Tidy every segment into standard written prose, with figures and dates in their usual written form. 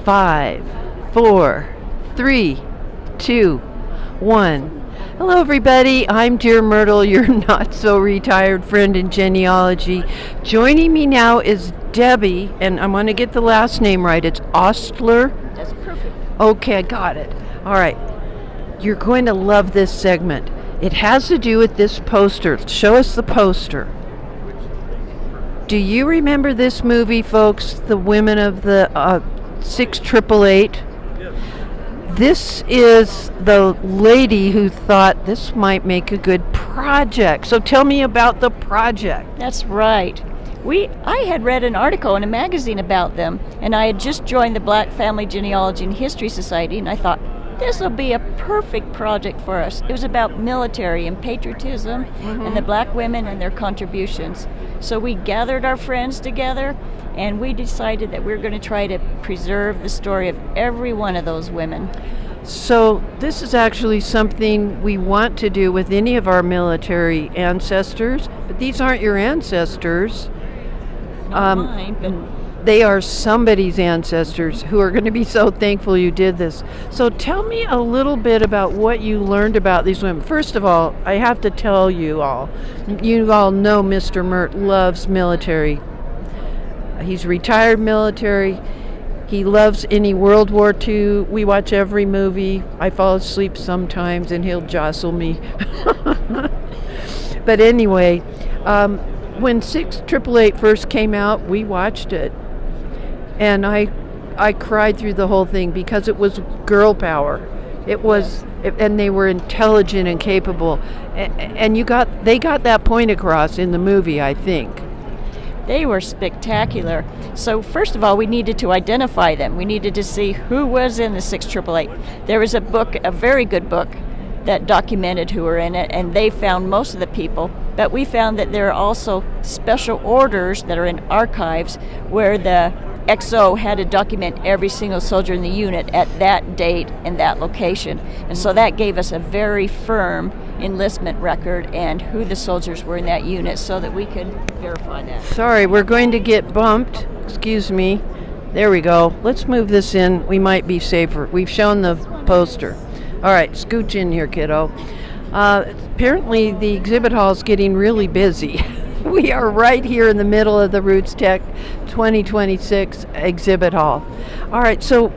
5, 4, 3, 2, 1. Hello everybody, I'm DearMYRTLE, your not-so-retired friend in genealogy. Joining me now is Debbie, and I'm going to get the last name right. It's Ostler. That's perfect. Okay, I got it. All right. You're going to love this segment. It has to do with this poster. Show us the poster. Do you remember this movie, folks? The Women of the 6888? This is the lady who thought this might make a good project. So tell me about the project. That's right. I had read an article in a magazine about them, and I had just joined the Black Family Genealogy and History Society, and I thought, this will be a perfect project for us. It was about military and patriotism and the black women and their contributions. So we gathered our friends together, and we decided that we were going to try to preserve the story of every one of those women. So this is actually something we want to do with any of our military ancestors, but these aren't your ancestors. Not mine, but they are somebody's ancestors who are going to be so thankful you did this. So tell me a little bit about what you learned about these women. First of all, I have to tell you all know Mr. Myrt loves military. He's retired military. He loves any World War II. We watch every movie. I fall asleep sometimes and he'll jostle me. But anyway, when 6888 first came out, we watched it. And I cried through the whole thing because it was girl power. It was, and they were intelligent and capable. And they got that point across in the movie, I think. they were spectacular. So first of all, we needed to identify them. We needed to see who was in the 6888. There was a book, a very good book, that documented who were in it, and they found most of the people. But we found that there are also special orders that are in archives where the XO had to document every single soldier in the unit at that date and that location. And so that gave us a very firm enlistment record and who the soldiers were in that unit so that we could verify that. Sorry, we're going to get bumped. Excuse me. There we go. Let's move this in. We might be safer. We've shown the poster. All right, scooch in here, kiddo. Apparently the exhibit hall is getting really busy. We are right here in the middle of the RootsTech 2026 exhibit hall. All right, so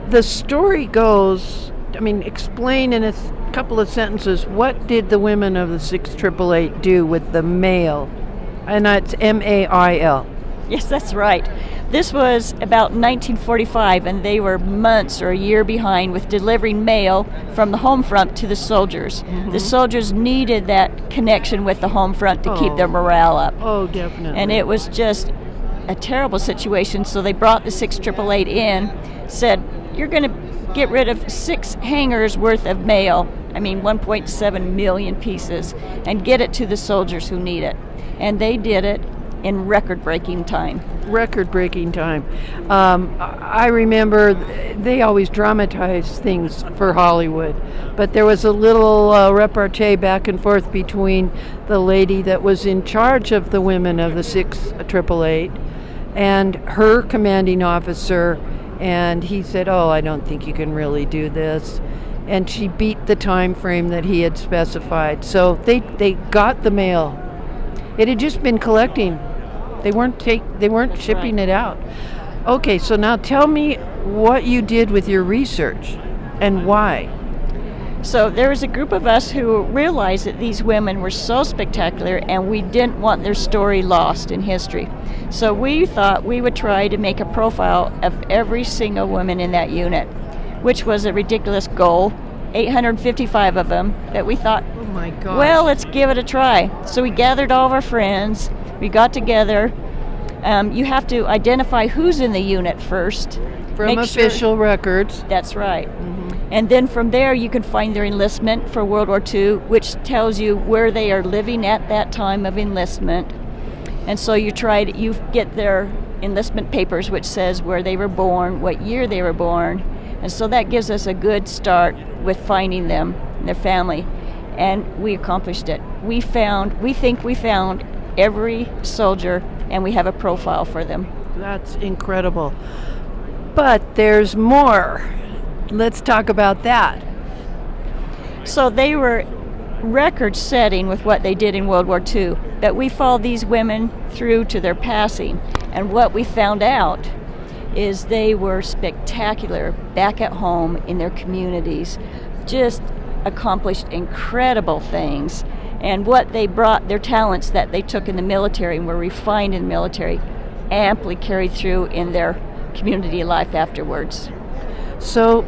the story goes, explain in a couple of sentences, what did the women of the 6888 do with the mail? And it's MAIL. Yes, that's right. This was about 1945, and they were months or a year behind with delivering mail from the home front to the soldiers. Mm-hmm. The soldiers needed that connection with the home front to keep their morale up. Oh, definitely. And it was just a terrible situation, so they brought the 6888 in, said, you're going to get rid of 6 hangars worth of mail, 1.7 million pieces, and get it to the soldiers who need it. And they did it in record-breaking time. Record-breaking time. I remember they always dramatize things for Hollywood, but there was a little repartee back and forth between the lady that was in charge of the women of the 6888 and her commanding officer, and he said, I don't think you can really do this. And she beat the time frame that he had specified. So they got the mail. It had just been collecting. They weren't That's shipping right. it out. Okay, so now tell me what you did with your research and why. So there was a group of us who realized that these women were so spectacular and we didn't want their story lost in history. So we thought we would try to make a profile of every single woman in that unit, which was a ridiculous goal, 855 of them, that we thought, Oh my God. well, let's give it a try. So we gathered all of our friends. We got together. You have to identify who's in the unit first. From official records. That's right. Mm-hmm. And then from there you can find their enlistment for World War II, which tells you where they are living at that time of enlistment. And so you get their enlistment papers, which says where they were born, what year they were born. And so that gives us a good start with finding them and their family. And we accomplished it. We think we found every soldier, and we have a profile for them. That's incredible. But there's more. Let's talk about that. So they were record-setting with what they did in World War II, but we followed these women through to their passing, and what we found out is they were spectacular back at home in their communities, just accomplished incredible things, and what they brought, their talents that they took in the military and were refined in the military, amply carried through in their community life afterwards. So,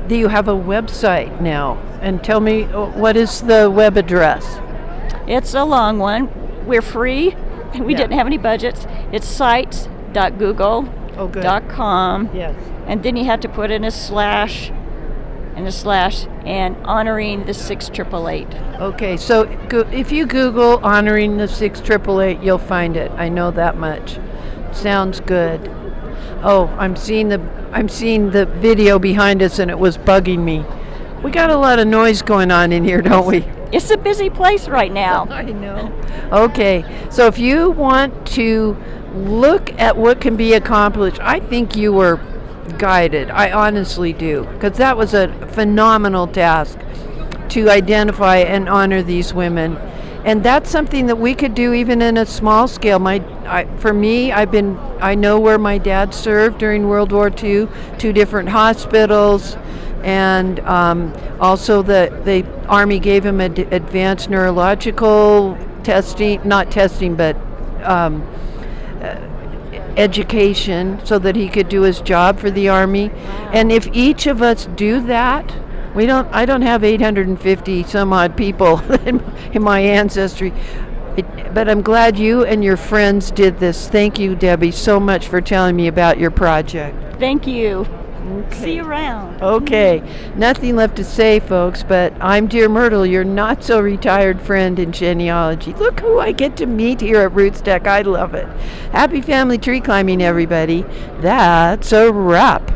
do you have a website now? And tell me, what is the web address? It's a long one. We're free. We didn't have any budgets. It's sites.google.com. Yes. And then you have to put in a slash and honoring the 6888. Okay, so if you Google honoring the 6888, you'll find it. I know that much. Sounds good. Oh, I'm seeing the video behind us, and it was bugging me. We got a lot of noise going on in here, don't we? It's a busy place right now. I know. Okay, so if you want to look at what can be accomplished, I think you were guided. I honestly do, because that was a phenomenal task to identify and honor these women. And that's something that we could do even in a small scale. For me, I know where my dad served during World War II, 2 different hospitals, and also the Army gave him advanced neurological testing, not testing, but education so that he could do his job for the Army. And if each of us do that, I don't have 850 some odd people in my ancestry, but I'm glad you and your friends did this. Thank you, Debbie, so much for telling me about your project. Thank you. Okay. See you around. Okay, nothing left to say, folks, but I'm Dear Myrtle, your not-so-retired friend in genealogy. Look who I get to meet here at RootsTech. I love it. Happy family tree climbing, everybody. That's a wrap.